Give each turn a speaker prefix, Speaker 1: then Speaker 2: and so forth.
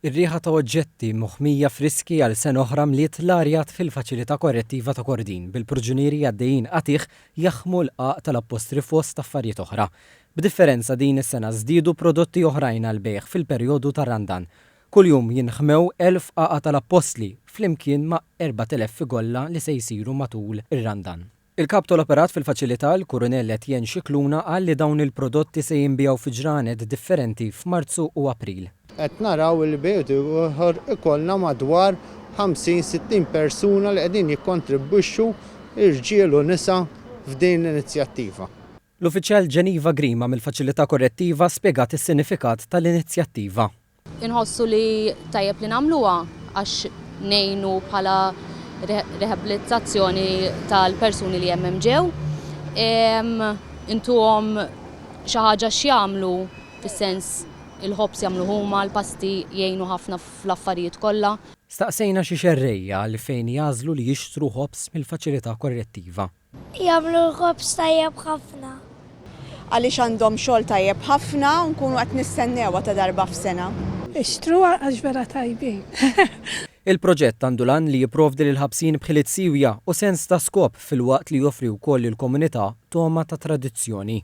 Speaker 1: Ir-rieħa ta' oġġetti moħmija friski għal sena oħra mliet l-arjat fil-faċilità korrettiva ta' Kordin bil-proġunieri għaddejjin qatih jaħħmu l-qaq tal-appostri fost affarijiet oħra. B'differenza din is-sena żdiedu prodotti oħrajn għal bejħ fil-perjodu tar-Randan. Kuljum jinħmew 1000 qaqa tal-appostli flimkien ma' 4000 figolla li se jsiru matul ir-Randan. Il-kap tal-operat fil-faċilità l-Kurunell Etienne Xikluna qal li dawn il-prodotti se jinbijaw fi ġranet differenti f'Marzu u April.
Speaker 2: Qed naraw il-bejt ieħor ikollna madwar 50-60 persuna li qegħdin jikkontribwixxu irġiel u nisa f'din l-inizjattiva.
Speaker 1: L-uffiċjal Ġeniva Grima mill-Faċilità Korrettiva spjegat is-sinifikat tal-inizjattiva.
Speaker 3: Inħossu li tajjeb li nagħmluha għax ngħinu bħala rehabilitazzjoni tal-persuni li hemm ġew. Intuhom xi ħaġa x'jagħmlu fis-sens il-ħobs jagħmlu huma l-pasti jgħinu ħafna fl-affarijiet kollha.
Speaker 1: Staqsejna xi xerrejja li fejn jażlu li jixtru ħobs mill-Faċilità Korrettiva.
Speaker 4: Jagħmlu l-ħobs tajjeb ħafna.
Speaker 5: Għaliex għandhom xogħol tajjeb ħafna u nkunu qed nistennewha ta' darba f'sena.
Speaker 4: Ixtru għax vera tajbin.
Speaker 1: Il-proġett għandu lan li jipprovdi lil ħabsin bħiliet siwja u sens ta' skop fil-waqt li joffri wkoll lill-komunità toma ta' tradizzjoni.